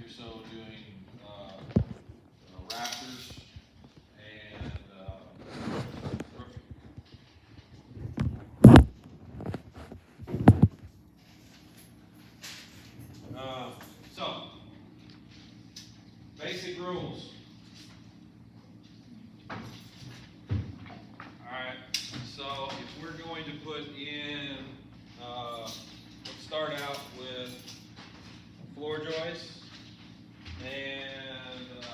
so doing rafters and roofing. So, basic rules. Alright, so if we're going to put in, let's start out with floor joists, and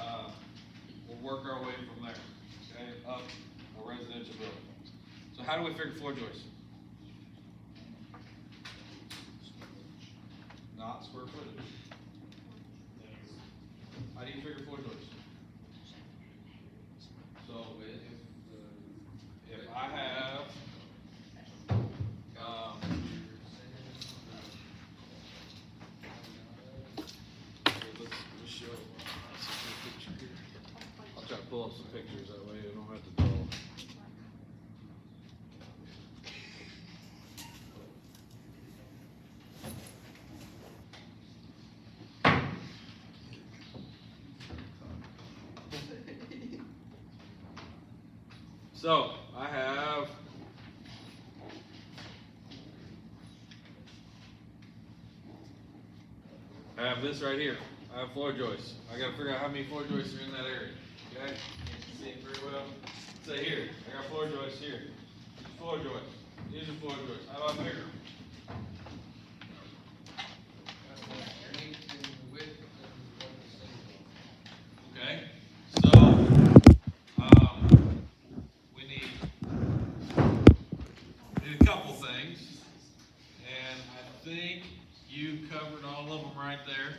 we'll work our way from there, okay, up a residential building. So how do we figure floor joists? Not square footage. How do you figure floor joists? So if I have, let's show a picture here. I'll try to pull up some pictures, that way I don't have to draw. So, I have this right here. I have floor joists. I gotta figure out how many floor joists are in that area. Okay? Can't see it very well. Say here, I got floor joists here. These floor joists. These are floor joists. How do I figure them? Okay? So, we need a couple things, and I think you covered all of them right there.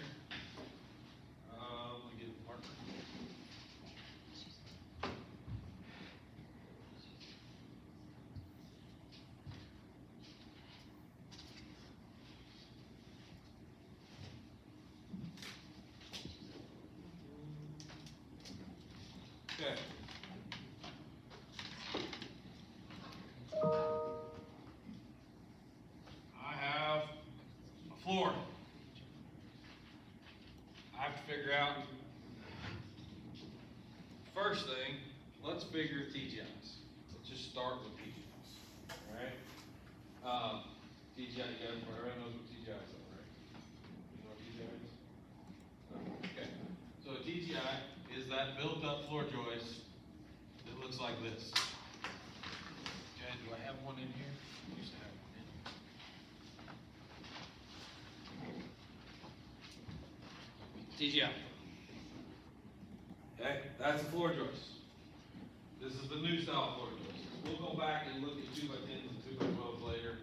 Let me get a marker. Okay. I have a floor. I have to figure out, first thing, let's figure TGIs. Let's just start with TGIs. Alright? TGI, you guys, everyone knows what TGIs are, right? You know what TGI is? Okay. So a TGI is that built up floor joist that looks like this. Okay, do I have one in here? I used to have one in here. TGI. Okay, that's the floor joist. This is the new style floor joist. We'll go back and look at 2x10s and 2x12s later.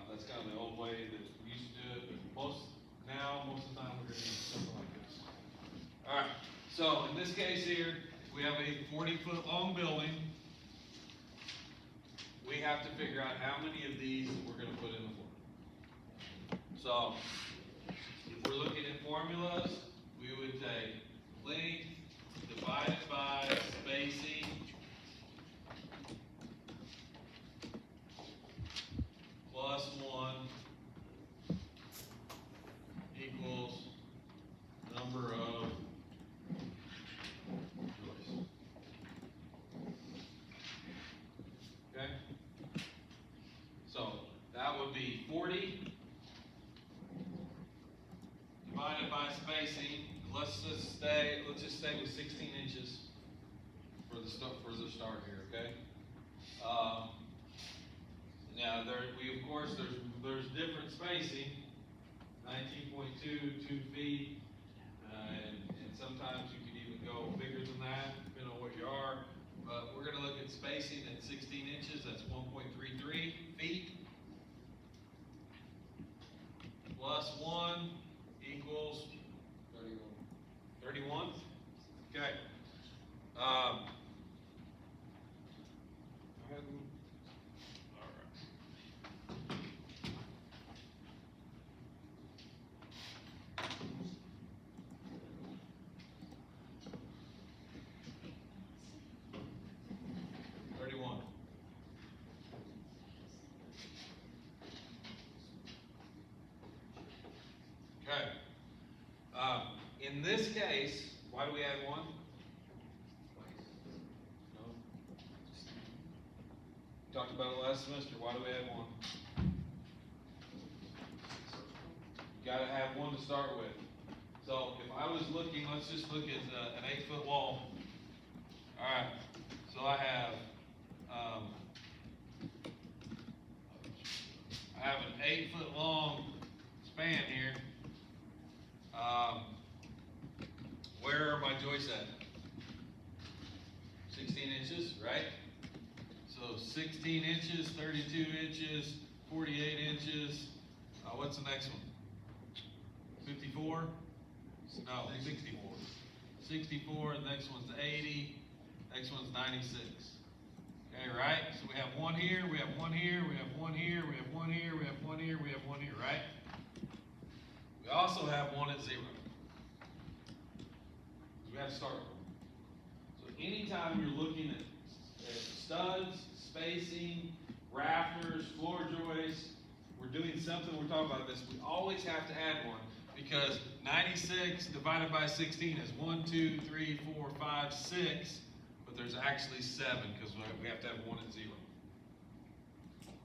That's kind of the old way that we used to do it, but most of the time we're going to use something like this. Alright, so in this case here, we have a 40-foot long building. We have to figure out how many of these we're going to put in the floor. So, if we're looking at formulas, we would take length divided by spacing plus 1 equals number of joists. Okay? So that would be 40 divided by spacing. Let's just stay with 16 inches for the start here, okay? Now of course there's different spacing, 19.2, 2 feet, and sometimes you can even go bigger than that, depending on what you are. But we're going to look at spacing at 16 inches. That's 1.33 feet. Plus 1 equals 31. Okay. All right. 31. Okay. in this case, why do we add 1? No. Talked about it last semester. Why do we add 1? You gotta have 1 to start with. So if I was looking, let's just look at an 8-foot wall. All right. So I have an 8-foot long span here. Where are my joists at? 16 inches, right? So 16 inches, 32 inches, 48 inches. What's the next one? 54? No, 64. 64, the next one's 80, next one's 96. Okay, right? So we have 1 here, we have 1 here, we have 1 here, we have 1 here, we have 1 here, we have 1 here, right? We also have 1 at 0. We have to start with 1. So anytime you're looking at studs, spacing, rafters, floor joists, we're doing something, we're talking about this, we always have to add 1. Because 96 divided by 16 is 1, 2, 3, 4, 5, 6, but there's actually 7 because we have to have 1 and 0.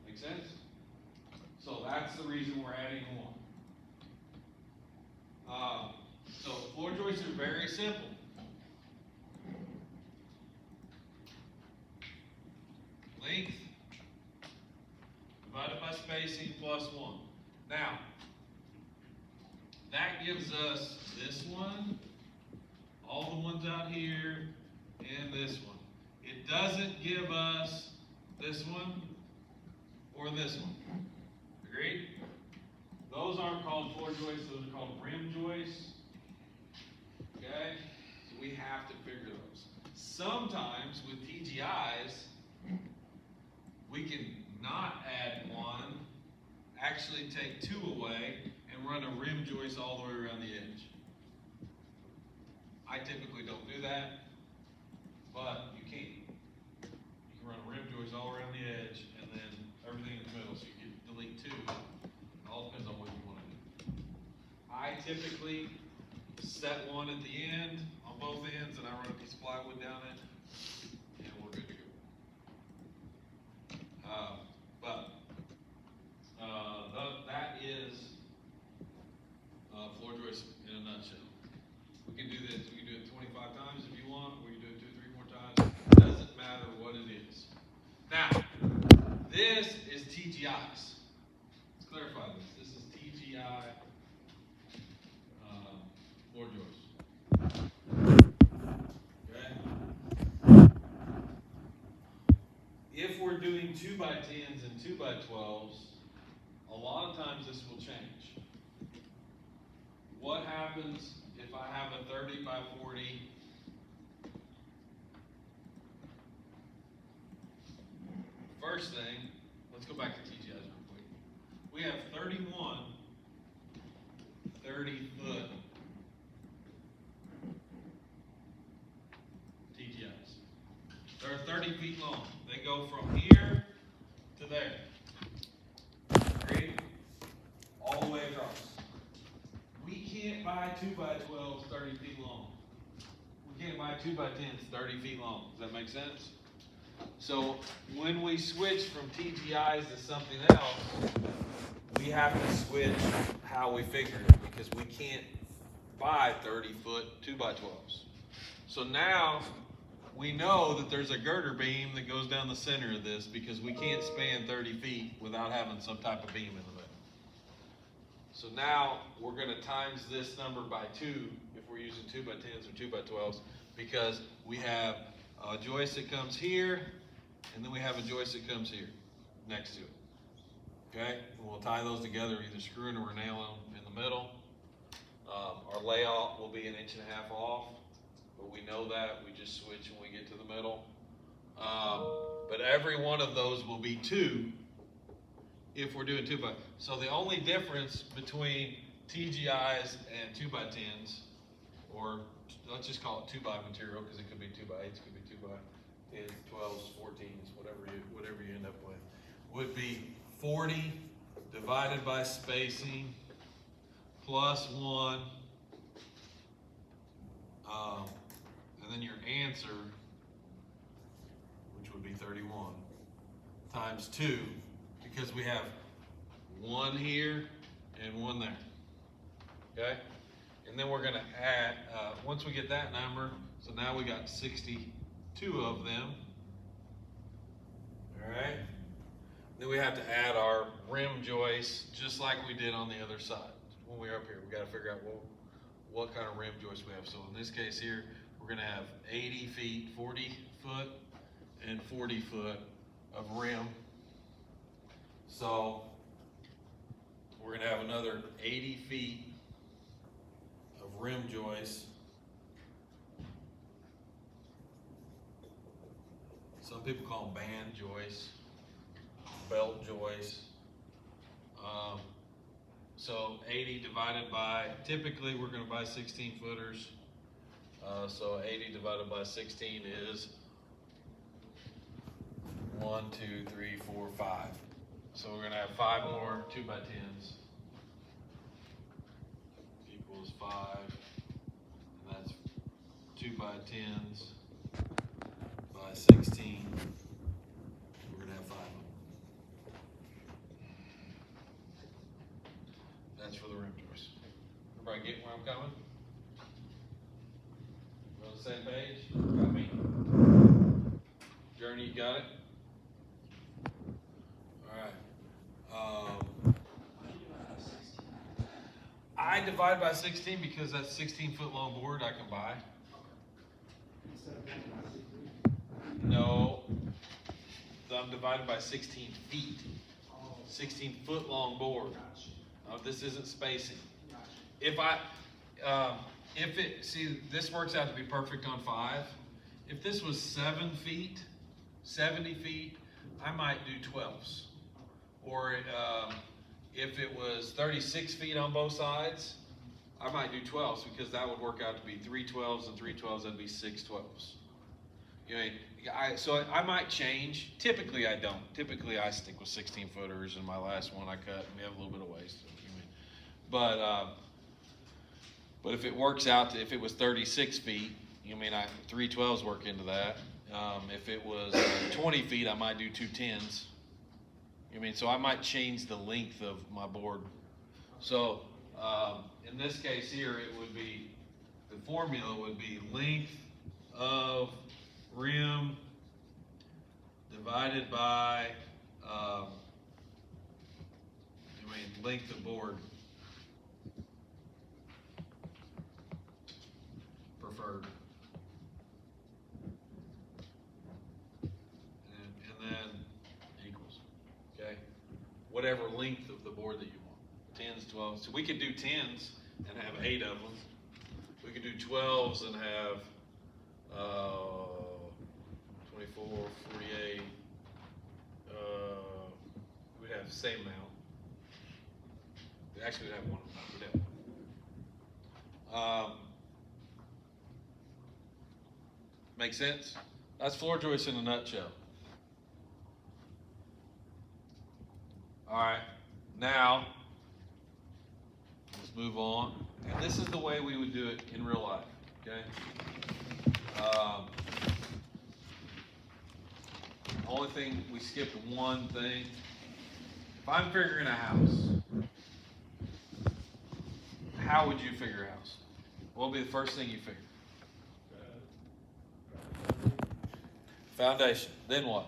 Make sense? So that's the reason we're adding 1. So floor joists are very simple. Length divided by spacing plus 1. Now, that gives us this one, all the ones out here, and this one. It doesn't give us this one or this one. Agreed? Those aren't called floor joists, those are called rim joists. Okay? So we have to figure those. Sometimes with TGIs, we can not add 1, actually take 2 away, and run a rim joist all the way around the edge. I typically don't do that, but you can. You can run a rim joist all around the edge and then everything in the middle, so you can delete 2. It all depends on what you want to do. I typically set 1 at the end, on both ends, and I run a piece of plywood down it, and we're good to go. That is floor joist in a nutshell. We can do this. We can do it 25 times if you want. We can do it 2, 3 more times. It doesn't matter what it is. Now, this is TGIs. Let's clarify this. This is TGI floor joist. Okay. If we're doing 2x10s and 2x12s, a lot of times this will change. What happens if I have a 30 by 40? First thing, let's go back to TGIs real quick. We have 31 30-foot TGIs. They're 30 feet long. They go from here to there. Agreed? All the way across. We can't buy 2x12s 30 feet long. We can't buy 2x10s 30 feet long. Does that make sense? So when we switch from TGIs to something else, we have to switch how we figure it because we can't buy 30-foot 2x12s. So now we know that there's a girder beam that goes down the center of this because we can't span 30 feet without having some type of beam in the middle. So now we're going to times this number by 2 if we're using 2x10s or 2x12s because we have a joist that comes here and then we have a joist that comes here next to it. Okay, and we'll tie those together either screwing or nailing them in the middle. Our layout will be 1.5 inches off, but we know that we just switch when we get to the middle. But every one of those will be 2 if we're doing 2x. So the only difference between TGIs and 2x10s, or let's just call it 2x material because it could be 2x8s, could be 2x10s, 12s, 14s, whatever you end up with, would be 40 divided by spacing plus 1 answer, which would be 31, times 2, because we have one here and one there. Okay? And then we're going to add, once we get that number, so now we got 62 of them. All right? Then we have to add our rim joist, just like we did on the other side. When we were up here, we got to figure out what kind of rim joist we have. So in this case here, we're going to have 80 feet, 40 foot, and 40 foot of rim. So we're going to have another 80 feet of rim joist. Some people call them band joists, belt joists. So 80 divided by, typically we're going to buy 16 footers. So 80 divided by 16 is 1, 2, 3, 4, 5. So we're going to have 5 more 2x10s equals 5. And that's 2x10s by 16. We're going to have 5 of them. That's for the rim joist. Everybody get where I'm coming? We're on the same page? Got me? Journey, you got it? I divide by 16 because that's 16-foot long board I can buy. No, I'm divided by 16 feet. 16-foot long board. This isn't spacing. If this works out to be perfect on 5. If this was 7 feet, 70 feet, I might do 12s. Or if it was 36 feet on both sides, I might do 12s because that would work out to be 3 12s and 3 12s, that'd be 6 12s. You know, so I might change. Typically I don't. Typically I stick with 16 footers, and my last one I cut, and we have a little bit of waste. But if it works out to, if it was 36 feet, 3 12s work into that. If it was 20 feet, I might do 2 10s. So I might change the length of my board. So in this case here, it would be, the formula would be length of rim divided by length of board preferred. And then equals, okay? Whatever length of the board that you want. 10s, 12s. So we could do 10s and have 8 of them. We could do 12s and have 24, 48. We'd have the same amount. Actually, we'd have one. We'd have one. Make sense? That's floor joist in a nutshell. All right, now let's move on. And this is the way we would do it in real life, okay? Only thing, we skipped one thing. If I'm figuring a house, how would you figure a house? What would be the first thing you figure? Foundation. Then what?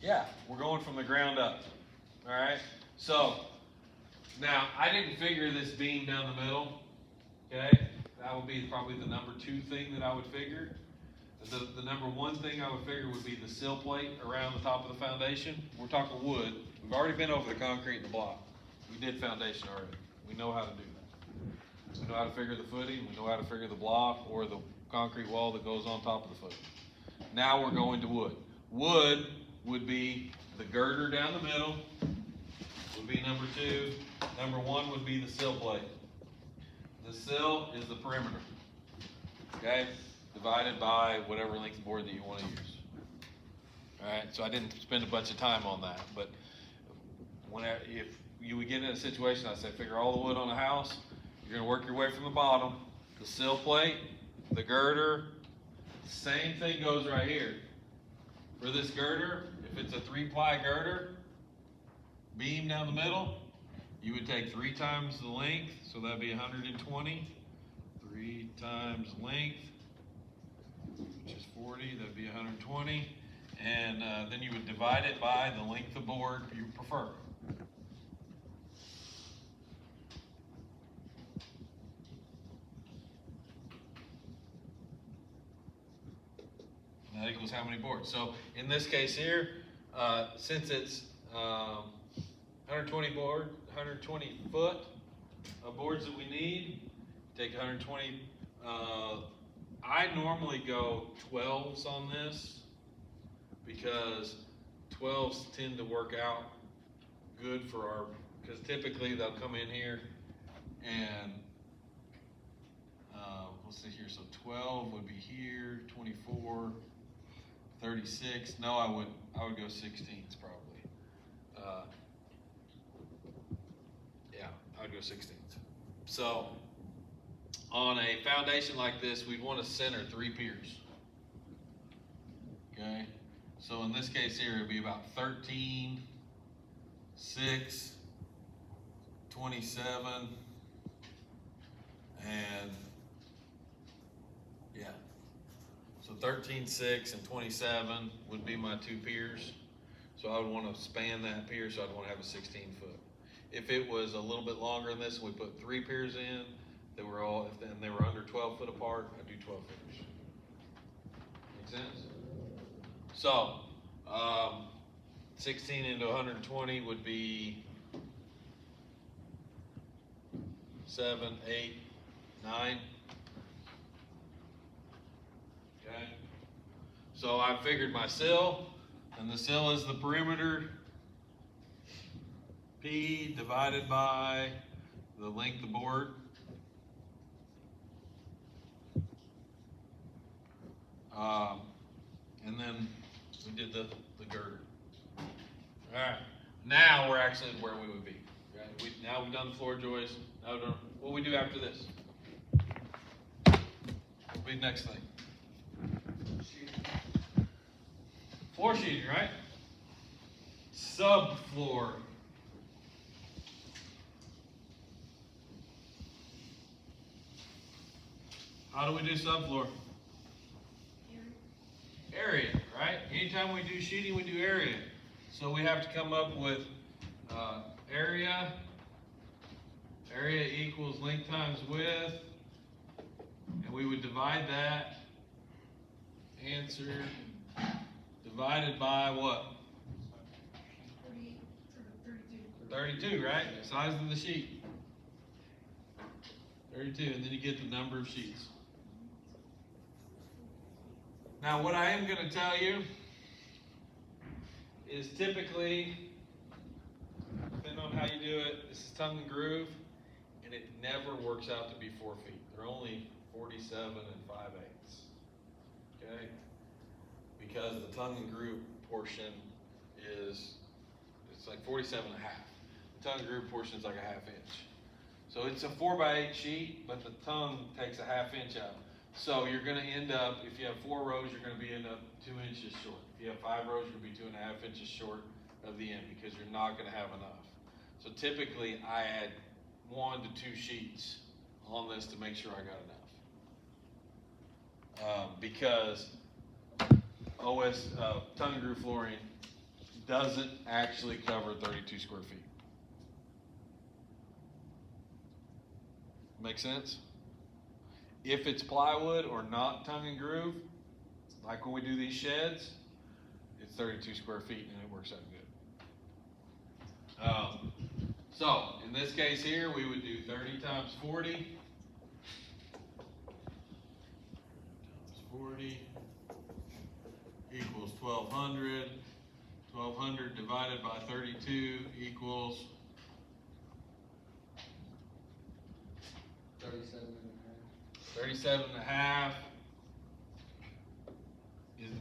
Yeah, we're going from the ground up. All right? So, now, I didn't figure this beam down the middle. Okay? That would be probably the number 2 thing that I would figure. The number 1 thing I would figure would be the sill plate around the top of the foundation. We're talking wood. We've already been over the concrete and the block. We did foundation already. We know how to do that. We know how to figure the footing. We know how to figure the block or the concrete wall that goes on top of the footing. Now we're going to wood. Wood would be the girder down the middle, would be number 2. Number 1 would be the sill plate. The sill is the perimeter, okay? Divided by whatever length of board that you want to use. All right, so I didn't spend a bunch of time on that, but if you would get in a situation, I say figure all the wood on a house, you're gonna work your way from the bottom, the sill plate, the girder, same thing goes right here. For this girder, if it's a 3-ply girder, beam down the middle, you would take 3 times the length, so that'd be 120. 3 times length, which is 40, that'd be 120. And then you would divide it by the length of board you prefer. And that equals how many boards? So in this case here, since it's 120 foot of boards that we need, take 120. I normally go 12s on this because 12s tend to work out good for our, because typically they'll come in here and let's see here, so 12 would be here, 24, 36. No, I would go 16s probably. Yeah, I would go 16s. So on a foundation like this, we'd want to center 3 piers. Okay, so in this case here, it'd be about 13, 6, 27, and yeah. So 13, 6, and 27 would be my 2 piers. So I would want to span that pier, so I'd want to have a 16 foot. If it was a little bit longer than this, we put 3 piers in. They were all, if they were under 12 foot apart, I'd do 12 footers. Make sense? So, 16 into 120 would be 7, 8, 9. Okay. So I figured my sill, and the sill is the perimeter, P divided by the length of board. And then we did the girder. All right, now we're actually where we would be. Right? Now we've done the floor joist. Now what do we do after this? What'll be the next thing? Floor sheeting, right? Subfloor. How do we do subfloor? Area, right? Anytime we do sheeting, we do area. So we have to come up with area. Area equals length times width. And we would divide that answer divided by what? 32, right? Size of the sheet. 32, and then you get the number of sheets. Now, what I am going to tell you is typically, depending on how you do it, this is tongue and groove, and it never works out to be 4 feet. They're only 47 and 5/8. Okay? Because the tongue and groove portion is, it's like 47 and a half. The tongue and groove portion is like a 1/2 inch. So it's a 4x8 sheet, but the tongue takes a 1/2 inch out. So you're going to end up, if you have 4 rows, you're going to end up 2 inches short. If you have 5 rows, you're going to be 2.5 inches short of the end because you're not going to have enough. So typically, I add 1 to 2 sheets on this to make sure I got enough. Because OS tongue and groove flooring doesn't actually cover 32 square feet. Make sense? If it's plywood or not tongue and groove, like when we do these sheds, it's 32 square feet and it works out good. So in this case here, we would do 30 times 40. Times 40 equals 1,200. 1,200 divided by 32 equals 37 and a half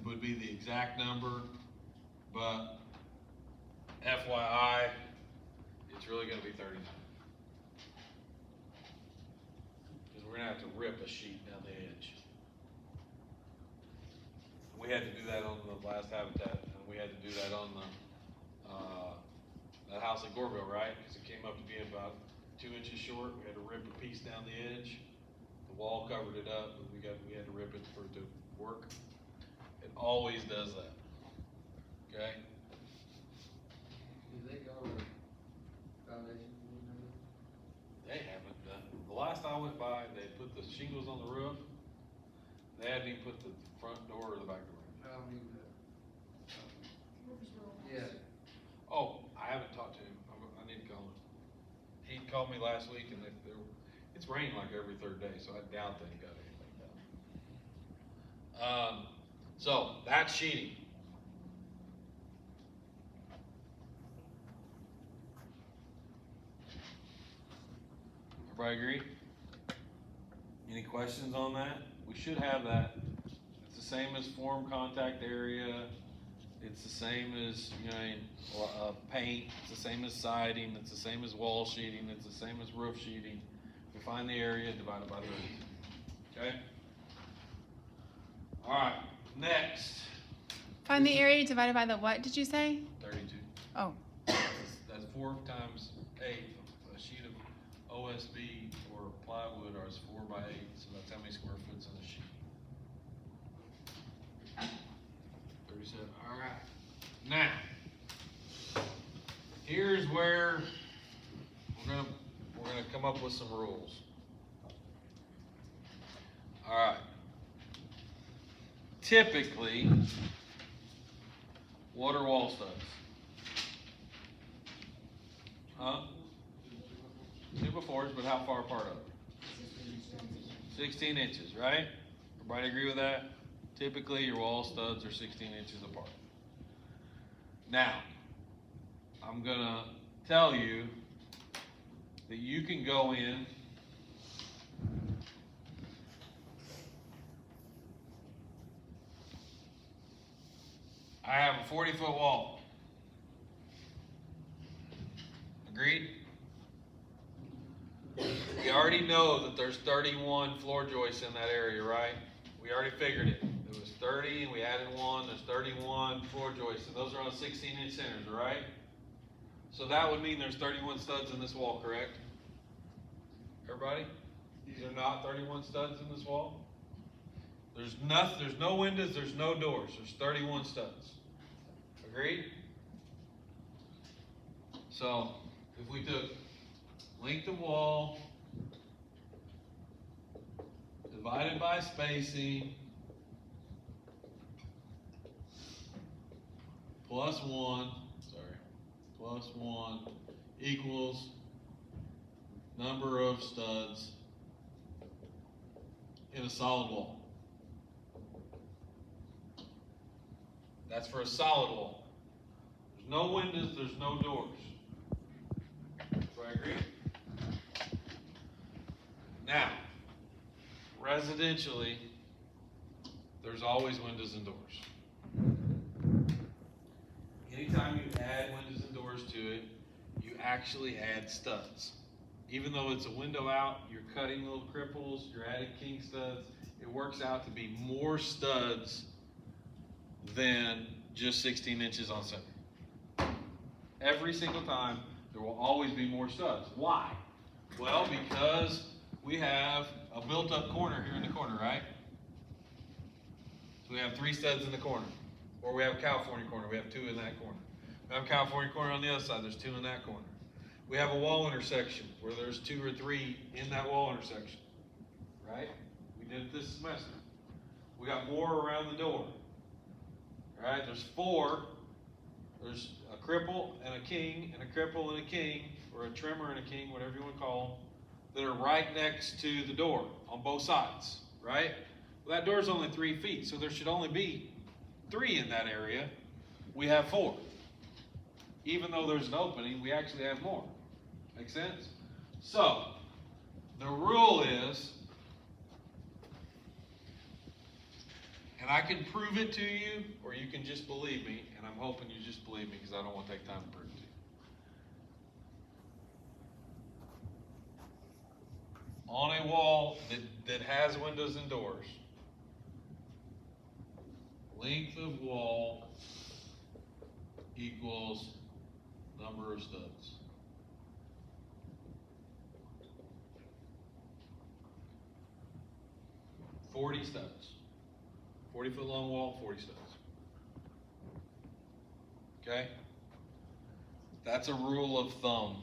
would be the exact number, but FYI, it's really going to be 39. Because we're going to have to rip a sheet down the edge. We had to do that on the last Habitat, and we had to do that on the, that house at Goreville, right? Because it came up to be about 2 inches short. We had to rip a piece down the edge. The wall covered it up, but we had to rip it for it to work. It always does that. Okay? Do they go with foundation? They haven't done. The last I went by, they put the shingles on the roof. They hadn't even put the front door or the back door in. I don't need that. Yeah. Oh, I haven't talked to him. I need to call him. He called me last week, and it's rained like every third day, so I doubt they got anything done. So that's sheeting. Everybody agree? Any questions on that? We should have that. It's the same as form contact area. It's the same as, paint. It's the same as siding. It's the same as wall sheeting. It's the same as roof sheeting. We find the area, divide it by 30. Okay? All right, next. Find the area divided by the what, did you say? 32. Oh. That's 4 times 8. A sheet of OSB or plywood is 4 by 8, so that's how many square foot's on a sheet. 37. All right. Now, here's where we're gonna come up with some rules. All right. Typically, what are wall studs? Huh? 2x4s, but how far apart are they? 16 inches, right? Everybody agree with that? Typically, your wall studs are 16 inches apart. Now, I'm gonna tell you that you can go in I have a 40-foot wall. Agreed? We already know that there's 31 floor joists in that area, right? We already figured it. It was 30 and we added 1, there's 31 floor joists, and those are on 16-inch centers, right? So that would mean there's 31 studs in this wall, correct? Everybody? These are not 31 studs in this wall? There's no windows, there's no doors, there's 31 studs. Agreed? So, if we took length of wall divided by spacing plus 1 equals number of studs in a solid wall. That's for a solid wall. There's no windows, there's no doors. Do I agree? Now, residentially, there's always windows and doors. Anytime you add windows and doors to it, you actually add studs. Even though it's a window out, you're cutting little cripples, you're adding king studs, it works out to be more studs than just 16 inches on center. Every single time, there will always be more studs. Why? Well, because we have a built-up corner here in the corner, right? So we have 3 studs in the corner. Or we have a California corner, we have 2 in that corner. We have a California corner on the other side, there's 2 in that corner. We have a wall intersection where there's 2 or 3 in that wall intersection, right? We did it this semester. We got more around the door. All right, there's 4. There's a cripple and a king, and a cripple and a king, or a trimmer and a king, whatever you want to call them, that are right next to the door on both sides, right? Well, that door's only 3 feet, so there should only be 3 in that area. We have 4. Even though there's an opening, we actually have more. Make sense? So, the rule is, and I can prove it to you, or you can just believe me, and I'm hoping you just believe me because I don't want to take time to prove it to you. on a wall that has windows and doors. Length of wall equals number of studs. $40 studs. 40-foot long wall, 40 studs. Okay? That's a rule of thumb.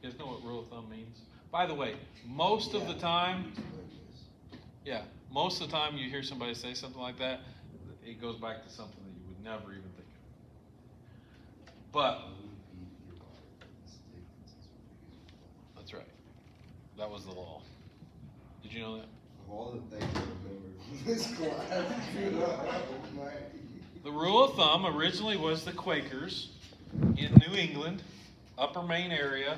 You guys know what rule of thumb means? By the way, most of the time, most of the time you hear somebody say something like that, it goes back to something that you would never even think of. But, that's right. That was the law. Did you know that? Of all the things I remember from this class, The rule of thumb originally was the Quakers in New England, Upper Maine area,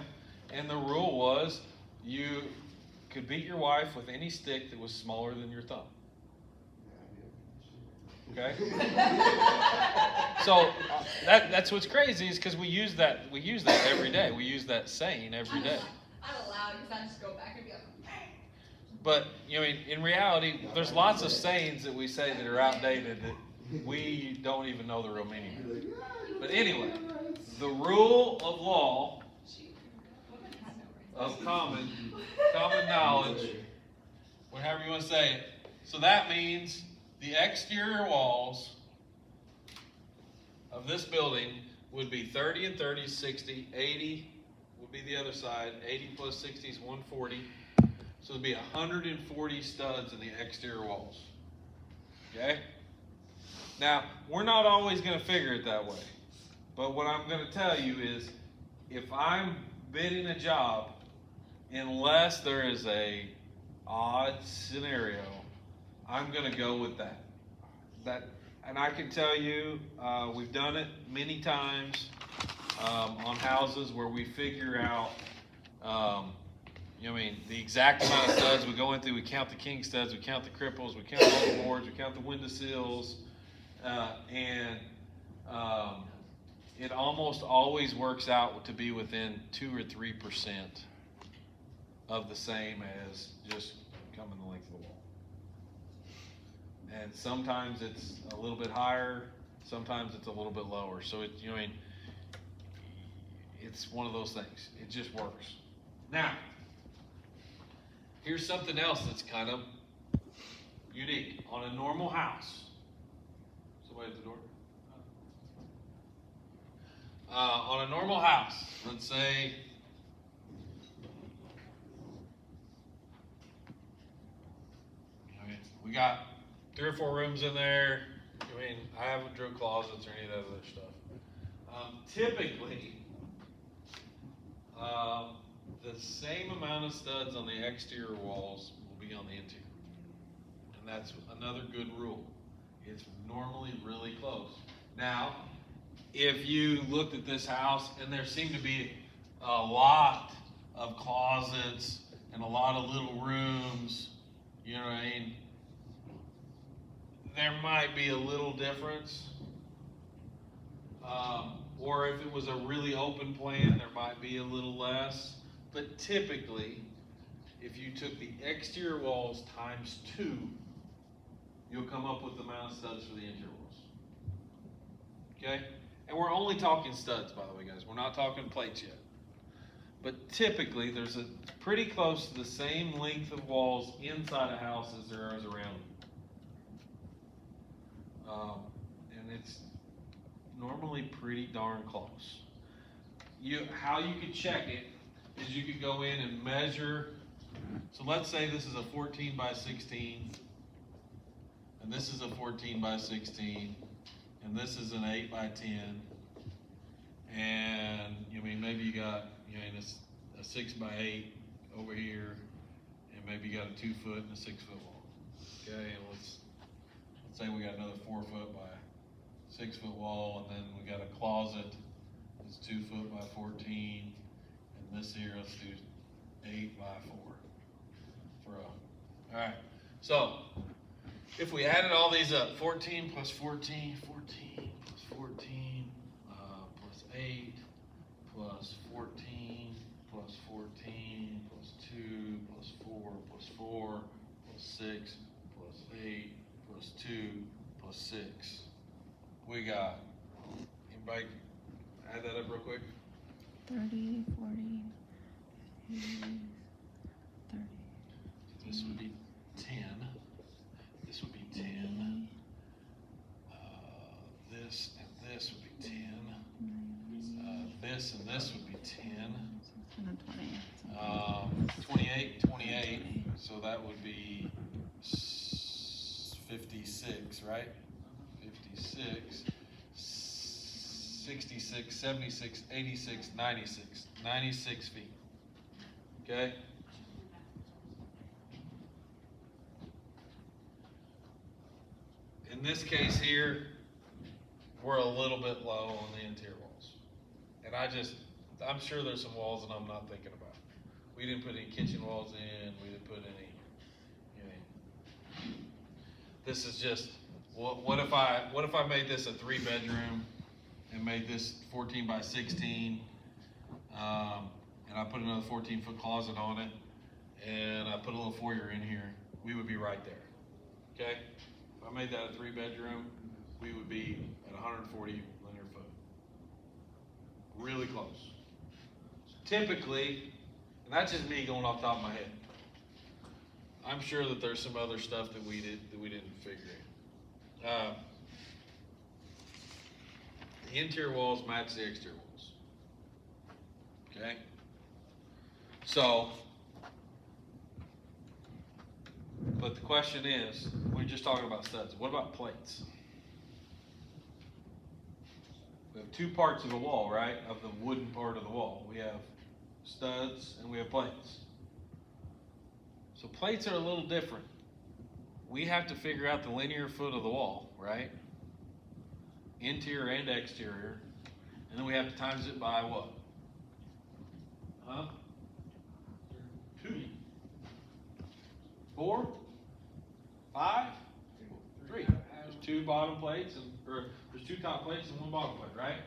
and the rule was you could beat your wife with any stick that was smaller than your thumb. Okay? So that's what's crazy is because we use that every day. We use that saying every day. I'm allowed because I just go back and be like, But you know, in reality, there's lots of sayings that we say that are outdated that we don't even know the real meaning of. But anyway, the rule of law of common knowledge, whatever you want to say it. So that means the exterior walls of this building would be 30 and 30, 60, 80 would be the other side, 80 plus 60 is 140. So it'd be 140 studs in the exterior walls. Okay? Now, we're not always going to figure it that way. But what I'm going to tell you is, if I'm bidding a job, unless there is a odd scenario, I'm going to go with that. And I can tell you, we've done it many times on houses where we figure out, the exact amount of studs. We go in through, we count the king studs, we count the cripples, we count all the boards, we count the window sills, and it almost always works out to be within 2 or 3% of the same as just coming the length of the wall. And sometimes it's a little bit higher, sometimes it's a little bit lower. So it's one of those things. It just works. Now, here's something else that's kind of unique. On a normal house, somebody at the door? On a normal house, let's say, we got 3 or 4 rooms in there. I haven't drew closets or any of that other stuff. Typically, the same amount of studs on the exterior walls will be on the interior. And that's another good rule. It's normally really close. Now, if you looked at this house and there seemed to be a lot of closets and a lot of little rooms, you know what I mean? There might be a little difference. Or if it was a really open plan, there might be a little less. But typically, if you took the exterior walls times 2, you'll come up with the amount of studs for the interior walls. Okay? And we're only talking studs, by the way, guys. We're not talking plates yet. But typically, there's a pretty close to the same length of walls inside a house as there is around. And it's normally pretty darn close. How you could check it is you could go in and measure. So let's say this is a 14 by 16, and this is a 14 by 16, and this is an 8 by 10, and maybe you got a 6 by 8 over here, and maybe you got a 2 foot and a 6 foot wall. Okay, and let's say we got another 4 foot by 6 foot wall, and then we got a closet that's 2 foot by 14, and this here, let's do 8 by 4 for a. All right, so if we added all these up, 14 plus 14, 14 plus 14, plus 8, plus 14, plus 14, plus 6 plus 8 plus 2 plus 6. We got, anybody add that up real quick? 30, 40, 30. This would be 10. This would be 10. This and this would be 10. This and this would be 10. 28, 28. So that would be 56, right? 56, 66, 76, 86, 96. 96 feet. Okay? In this case here, we're a little bit low on the interior walls. And I'm sure there's some walls that I'm not thinking about. We didn't put any kitchen walls in, we didn't put any, this is just, what if I made this a 3-bedroom and made this 14 by 16, and I put another 14-foot closet on it, and I put a little foyer in here, we would be right there, okay? If I made that a 3-bedroom, we would be at 140 linear foot. Really close. Typically, and that's just me going off the top of my head, I'm sure that there's some other stuff that we didn't figure in. The interior walls match the exterior walls. Okay? So, but the question is, we're just talking about studs. What about plates? We have two parts of the wall, right? Of the wooden part of the wall. We have studs and we have plates. So plates are a little different. We have to figure out the linear foot of the wall, right? Interior and exterior. And then we have to times it by what? Huh? 2. 4? 5? 3. There's 2 bottom plates, or there's 2 top plates and 1 bottom plate, right?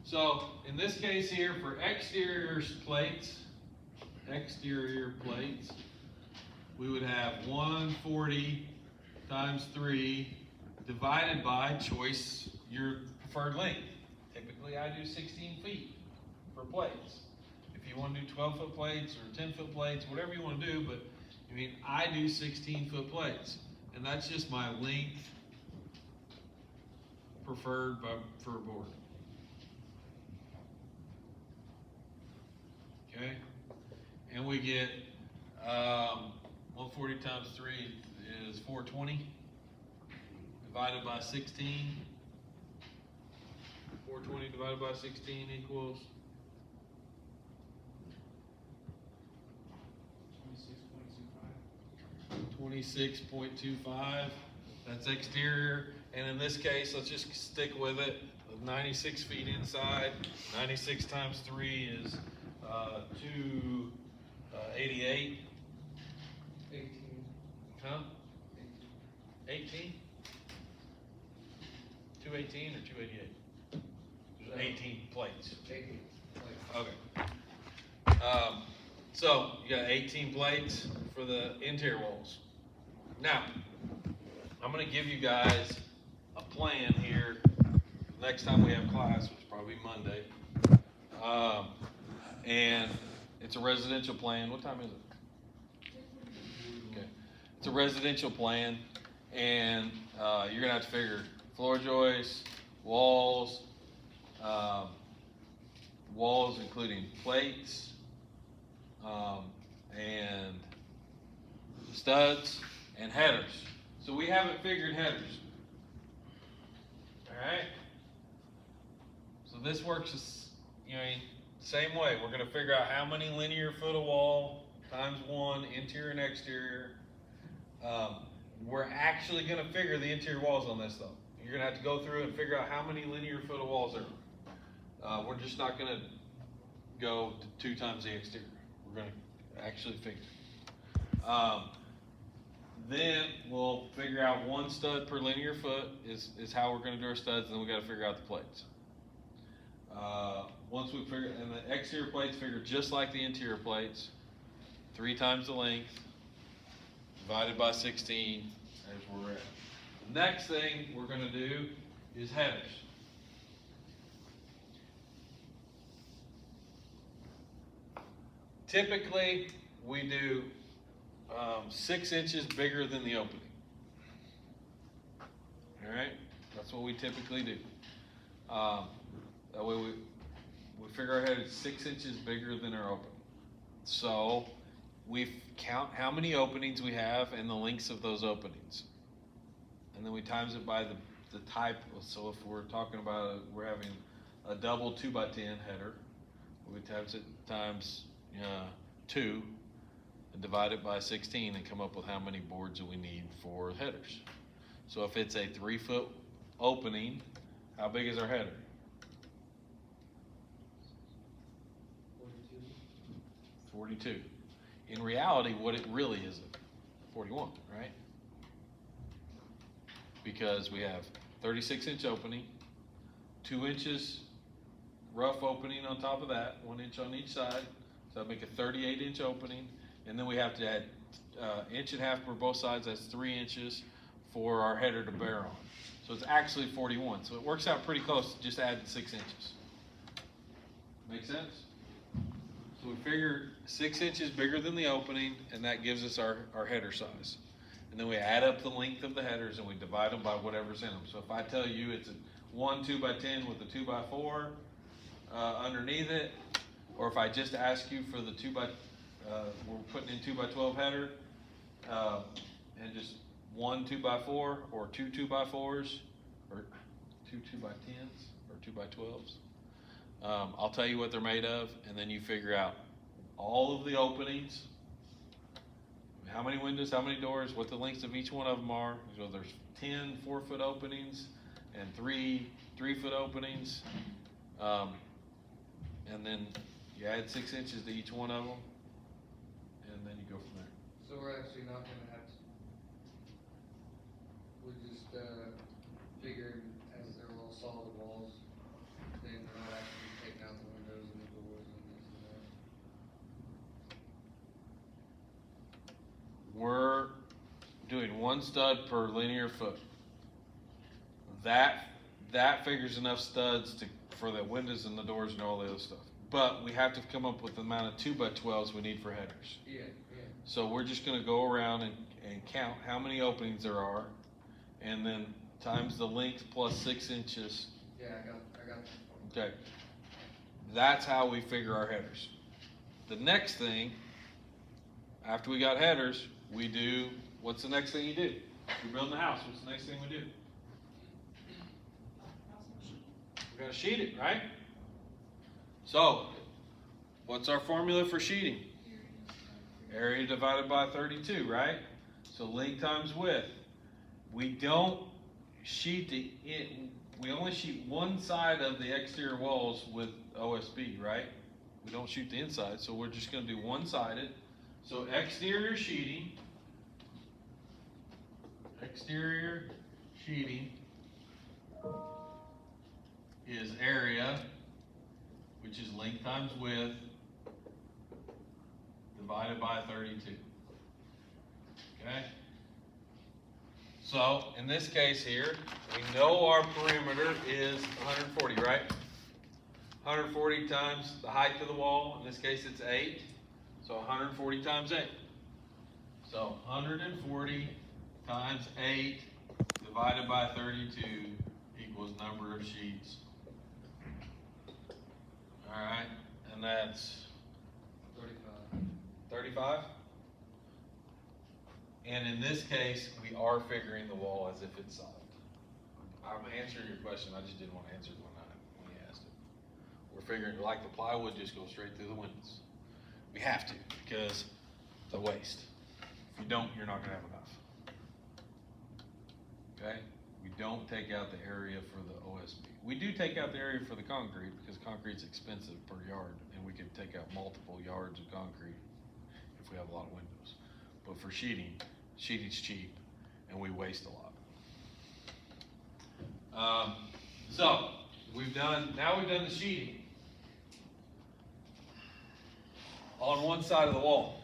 So in this case here, for exterior plates, we would have 140 times 3 divided by choice your preferred length. Typically I do 16 feet for plates. If you want to do 12-foot plates or 10-foot plates, whatever you want to do, but I do 16-foot plates. And that's just my length preferred for a board. Okay? And we get 140 times 3 is 420 divided by 16. 420 divided by 16 equals 26.25. That's exterior. And in this case, let's just stick with it. 96 feet inside. 96 times 3 is 288. 18. Huh? 18? 218 or 288? There's 18 plates. 18. Okay. So you got 18 plates for the interior walls. Now, I'm going to give you guys a plan here next time we have class, which is probably Monday. And it's a residential plan. What time is it? Okay. It's a residential plan, and you're going to have to figure floor joists, walls, walls including plates, and studs and headers. So we haven't figured headers. All right. So this works, same way. We're going to figure out how many linear foot of wall times 1, interior and exterior. We're actually going to figure the interior walls on this though. You're going to have to go through and figure out how many linear foot of walls there are. We're just not going to go to 2 times the exterior. We're going to actually figure. Then we'll figure out 1 stud per linear foot is how we're going to do our studs, and then we got to figure out the plates. Once we figure, and the exterior plates figure just like the interior plates, 3 times the length, divided by 16, there's where we're at. The next thing we're gonna do is headers. Typically, we do 6 inches bigger than the opening. All right, that's what we typically do. That way we figure our head is 6 inches bigger than our opening. So we count how many openings we have and the lengths of those openings. And then we times it by the type. So if we're talking about, we're having a double 2x10 header, we times it times 2 and divide it by 16 and come up with how many boards we need for headers. So if it's a 3-foot opening, how big is our header? 42. In reality, what it really is, 41, right? Because we have 36-inch opening, 2 inches rough opening on top of that, 1 inch on each side, so that make a 38-inch opening, and then we have to add 1.5 inches for both sides. That's 3 inches for our header to bear on. So it's actually 41. So it works out pretty close to just adding 6 inches. Make sense? So we figure 6 inches bigger than the opening, and that gives us our header size. And then we add up the length of the headers and we divide them by whatever's in them. So if I tell you it's a 2x10 with a 2x4 underneath it, or if I just ask you for the we're putting in 2x12 header, and just 1 2x4 or 2 2x4s, or 2 2x10s or 2x12s. I'll tell you what they're made of, and then you figure out all of the openings, how many windows, how many doors, what the lengths of each one of them are. So there's 10 4-foot openings and 3 3-foot openings, and then you add 6 inches to each one of them, and then you go from there. So we're actually not gonna have to, we just, figured as they're all solid walls, then we're not actually taking out the windows and the doors and this and that. We're doing 1 stud per linear foot. That figures enough studs for the windows and the doors and all the other stuff. But we have to come up with the amount of 2x12s we need for headers. Yeah. So we're just gonna go around and count how many openings there are, and then times the length plus 6 inches. Yeah, I got that. Okay. That's how we figure our headers. The next thing, after we got headers, we do, what's the next thing you do? You're building a house, what's the next thing we do? We gotta sheet it, right? So, what's our formula for sheeting? Area divided by 32, right? So length times width. We don't sheet we only sheet one side of the exterior walls with OSB, right? We don't shoot the inside, so we're just gonna do one-sided. So exterior sheeting is area, which is length times width, divided by 32. Okay? So, in this case here, we know our perimeter is 140, right? 140 times the height of the wall, in this case it's 8, so 140 times 8. So 140 times 8 divided by 32 equals number of sheets. All right, and that's 35? And in this case, we are figuring the wall as if it's solid. I'm answering your question, I just didn't want to answer it when you asked it. We're figuring like the plywood just goes straight through the windows. We have to, because the waste. If you don't, you're not gonna have enough. Okay? We don't take out the area for the OSB. We do take out the area for the concrete because concrete's expensive per yard, and we could take out multiple yards of concrete if we have a lot of windows. But for sheeting's cheap, and we waste a lot. So now we've done the sheeting on one side of the wall.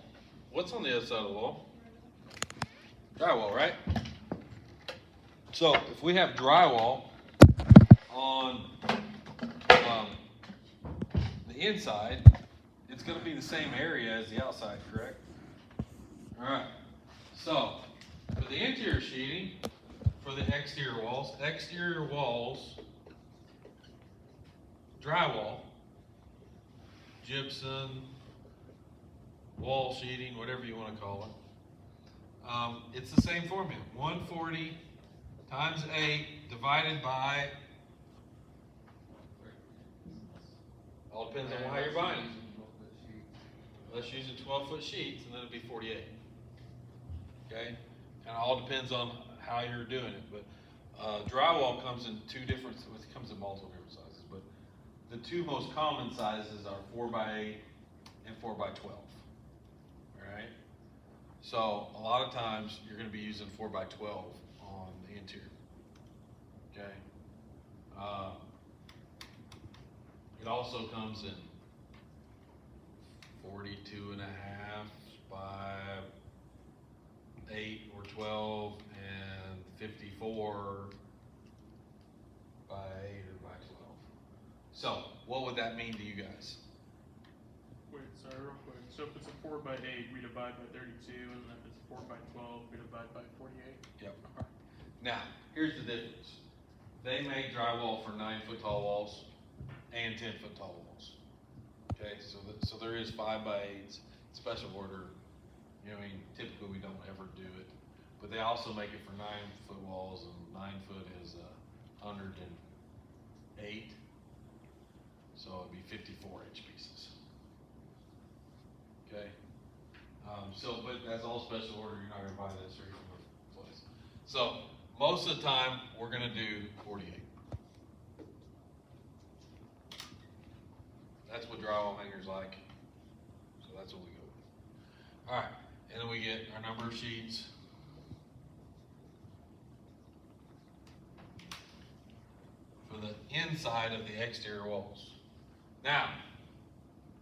What's on the other side of the wall? Drywall, right? So if we have drywall on the inside, it's gonna be the same area as the outside, correct? Alright, so for the interior sheeting, for the exterior walls, drywall, gypsum, wall sheeting, whatever you wanna call it. It's the same formula, 140 times 8 divided by, all depends on how you're buying it. Let's use 12-foot sheets, and then it'd be 48. Okay, and it all depends on how you're doing it. But drywall comes in it comes in multiple different sizes. But the two most common sizes are 4x8 and 4x12. All right. So a lot of times you're going to be using 4x12 on the interior. Okay. It also comes in 42 and a half by 8 or 12 and 54 by 8 or by 12. So what would that mean to you guys? Wait, sorry, real quick. So if it's a 4x8, we divide by 32, and then if it's a 4x12, we divide by 48. Yep. Now, here's the difference. They make drywall for 9-foot tall walls and 10-foot tall walls. Okay, so there is 5x8s, special order. You know, I mean, typically we don't ever do it, but they also make it for 9-foot walls, and 9-foot is 108. So it'd be 54-inch pieces. Okay. But as all special order, you're not gonna buy that straight from the place. So most of the time, we're gonna do 48. That's what drywall hangers like. So that's what we go with. All right, and then we get our number of sheets. For the inside of the exterior walls. Now,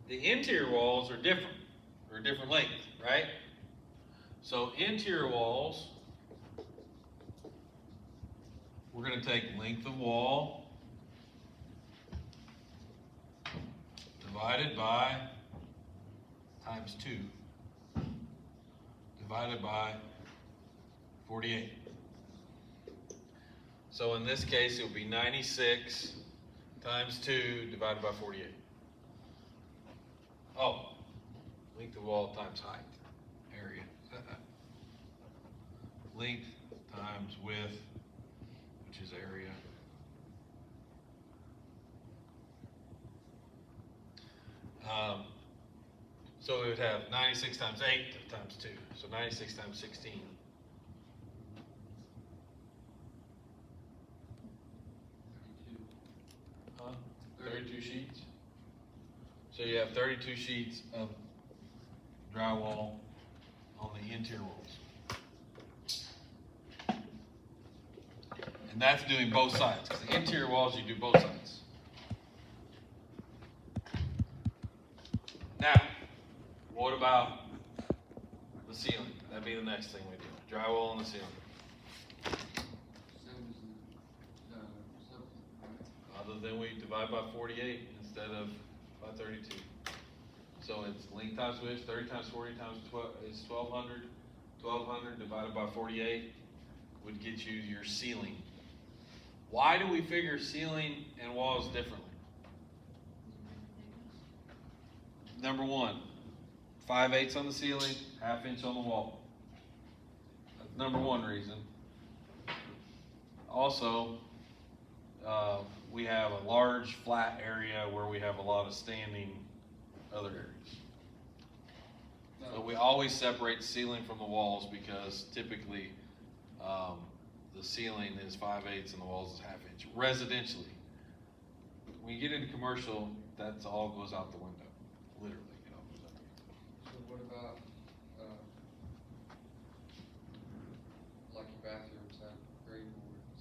the interior walls are different. They're a different length, right? So interior walls, we're going to take length of wall divided by times 2 divided by 48. So in this case, it would be 96 times 2 divided by 48. Oh, length of wall times height, area. Length times width, which is area. So we would have 96 times 8 times 2, so 96 times 16. Huh? 32 sheets? So you have 32 sheets of drywall on the interior walls. And that's doing both sides, because the interior walls, you do both sides. Now, what about the ceiling? That'd be the next thing we do. Drywall on the ceiling. Other than we divide by 48 instead of by 32. So it's length times width, 30 times 40 times 12 is 1200. 1200 divided by 48 would get you your ceiling. Why do we figure ceiling and walls differently? Number one, 5/8 on the ceiling, 1/2 inch on the wall. That's number one reason. Also, we have a large flat area where we have a lot of standing other areas. So we always separate the ceiling from the walls because typically the ceiling is 5/8 and the walls is 1/2 inch. Residentially, when you get into commercial, that's all goes out the window. Literally, it all goes out the window. So what about, like your bathrooms have grade board and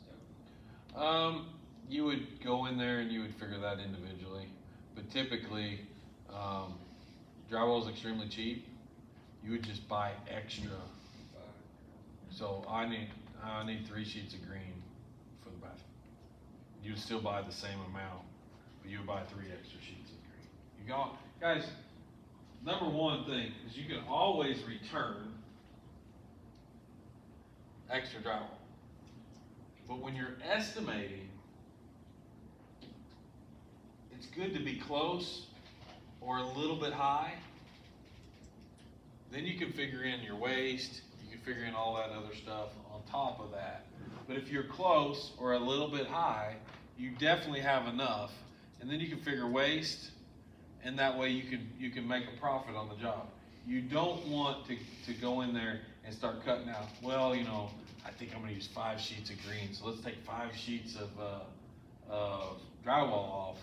stuff? You would go in there and you would figure that individually, but typically, drywall is extremely cheap. You would just buy extra. So I need 3 sheets of green for the bathroom. You'd still buy the same amount, but you would buy 3 extra sheets of green. You got, guys, number one thing is you can always return extra drywall. But when you're estimating, it's good to be close or a little bit high. Then you can figure in your waste, you can figure in all that other stuff on top of that. But if you're close or a little bit high, you definitely have enough. And then you can figure waste, and that way you can make a profit on the job. You don't want to go in there and start cutting out, well, you know, I think I'm gonna use 5 sheets of green, so let's take 5 sheets of drywall off,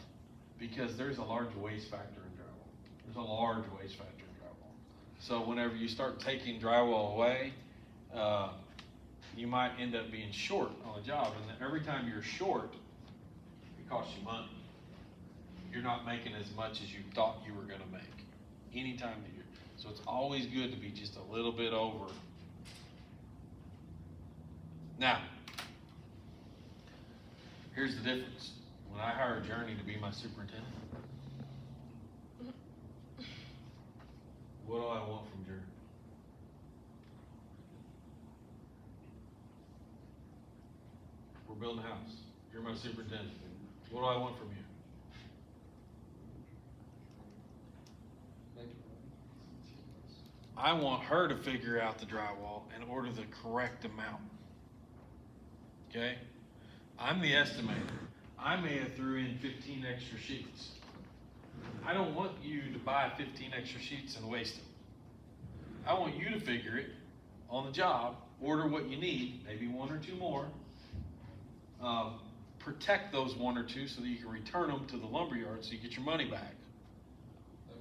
because there's a large waste factor in drywall. There's a large waste factor in drywall. So whenever you start taking drywall away, you might end up being short on the job, and then every time you're short, it costs you money. You're not making as much as you thought you were gonna make any time of the year. So it's always good to be just a little bit over. Now, here's the difference. When I hired Journey to be my superintendent, what do I want from Journey? We're building a house. You're my superintendent. What do I want from you? I want her to figure out the drywall and order the correct amount. Okay? I'm the estimator. I may have threw in 15 extra sheets. I don't want you to buy 15 extra sheets and waste them. I want you to figure it on the job, order what you need, maybe 1 or 2 more. Protect those 1 or 2 so that you can return them to the lumberyard so you get your money back.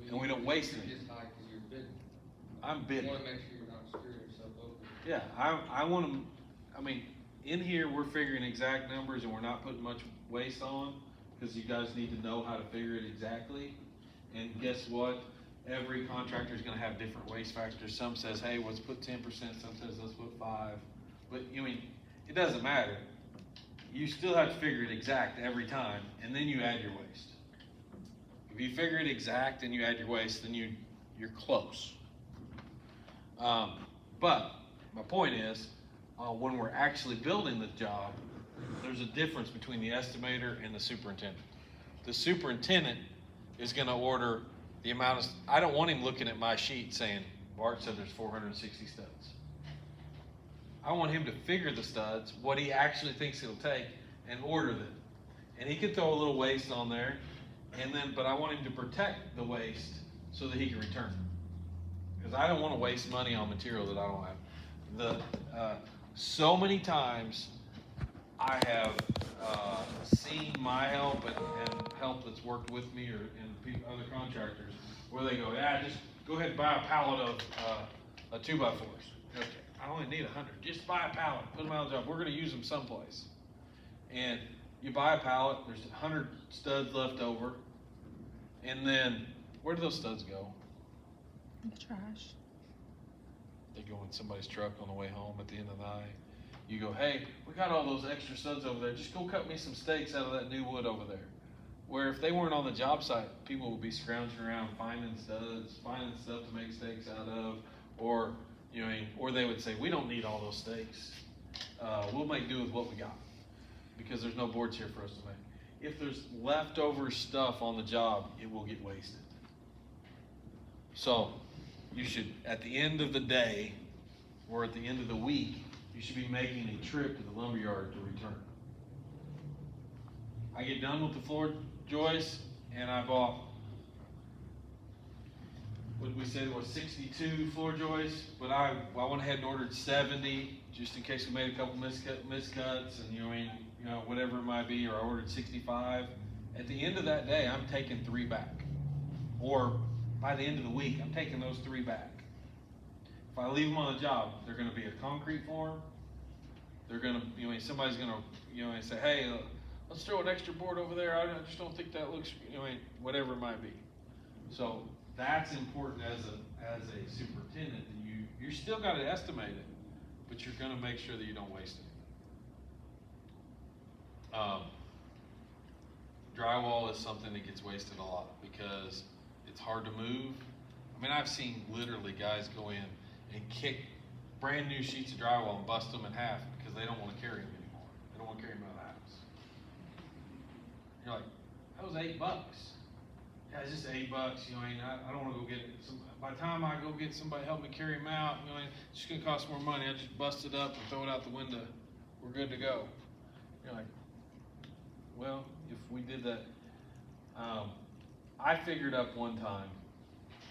And we don't waste it. it. It's high 'cause you're bidding. I'm bidding. You wanna make sure you're not screwing yourself over. Yeah, I want them, I mean, in here, we're figuring exact numbers and we're not putting much waste on, because you guys need to know how to figure it exactly. And guess what? Every contractor is gonna have different waste factors. Some says, hey, let's put 10%, some says, let's put 5. But, I mean, it doesn't matter. You still have to figure it exact every time, and then you add your waste. If you figure it exact and you add your waste, then you're close. But my point is, when we're actually building the job, there's a difference between the estimator and the superintendent. The superintendent is gonna order the amount of, I don't want him looking at my sheet saying, Bart said there's 460 studs. I want him to figure the studs, what he actually thinks it'll take, and order them. And he can throw a little waste on there, but I want him to protect the waste so that he can return it. Because I don't want to waste money on material that I don't have. So many times I have seen my help and help that's worked with me and other contractors where they go, yeah, just go ahead and buy a pallet of 2x4s. Okay, I only need 100. Just buy a pallet, put them on the job. We're going to use them someplace. And you buy a pallet, there's 100 studs left over, and then where do those studs go? The trash. They go in somebody's truck on the way home at the end of the night. You go, hey, we got all those extra studs over there. Just go cut me some steaks out of that new wood over there. Where if they weren't on the job site, people would be scrounging around finding studs, finding stuff to make steaks out of, or or they would say, we don't need all those steaks. We'll make do with what we got, because there's no boards here for us to make. If there's leftover stuff on the job, it will get wasted. So you should, at the end of the day, or at the end of the week, you should be making a trip to the lumberyard to return. I get done with the floor joists, and I bought, what did we say, there was 62 floor joists, but I went ahead and ordered 70, just in case we made a couple miscuts, and whatever it might be, or I ordered 65. At the end of that day, I'm taking 3 back. Or by the end of the week, I'm taking those 3 back. If I leave them on the job, they're gonna be a concrete form. They're gonna, somebody's gonna, say, hey, let's throw an extra board over there. I just don't think that looks, whatever it might be. So that's important as a superintendent. That you still got to estimate it, but you're gonna make sure that you don't waste anything. Drywall is something that gets wasted a lot because it's hard to move. I mean, I've seen literally guys go in and kick brand new sheets of drywall and bust them in half because they don't wanna carry them anymore. They don't wanna carry them out of the house. You're like, that was $8. Yeah, it's just $8, you know, I don't wanna go get it. By the time I go get somebody to help me carry them out, you know, it's just gonna cost more money. I just bust it up and throw it out the window. We're good to go. You're like, well, if we did that, I figured up one time,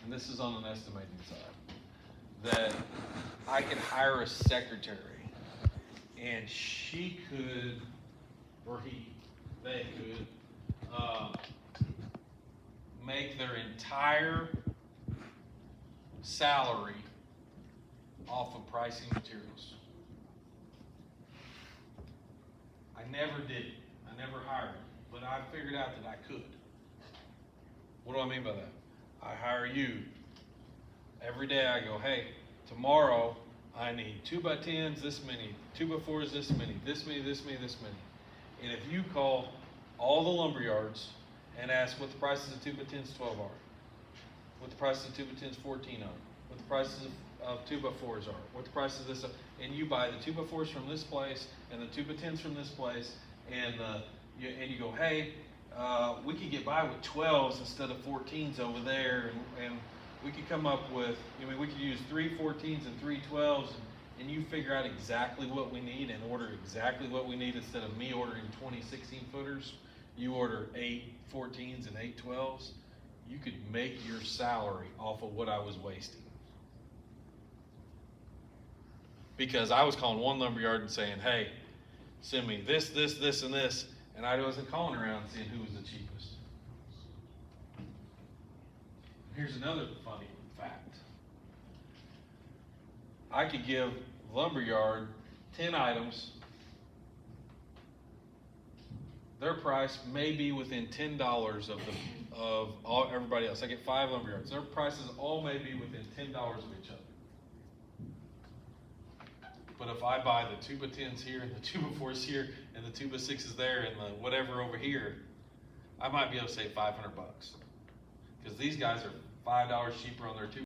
and this is on an estimating side, that I could hire a secretary, and she could, or they could, make their entire salary off of pricing materials. I never did it. I never hired it, but I figured out that I could. What do I mean by that? I hire you. Every day I go, hey, tomorrow I need 2x10s, this many, 2x4s, this many, this many, this many, this many. And if you call all the lumber yards and ask what the prices of 2x10s 12 are, what the prices of 2x10s 14 are, what the prices of 2x4s are, what the prices of this are, and you buy the 2x4s from this place and the 2x10s from this place, and you go, hey, we could get by with 12s instead of 14s over there, and we could come up with, I mean, we could use 3 14s and 3 12s, and you figure out exactly what we need and order exactly what we need instead of me ordering 20 16-footers. You order 8 14s and 8 12s. You could make your salary off of what I was wasting. Because I was calling one lumberyard and saying, hey, send me this, this, this, and this, and I wasn't calling around and seeing who was the cheapest. Here's another funny fact. I could give lumberyard 10 items. Their price may be within $10 of all everybody else. I get 5 lumberyards. Their prices all may be within $10 of each other. But if I buy the 2x10s here and the 2x4s here and the 2x6s there and the whatever over here, I might be able to save $500. Because these guys are $5 cheaper on their 2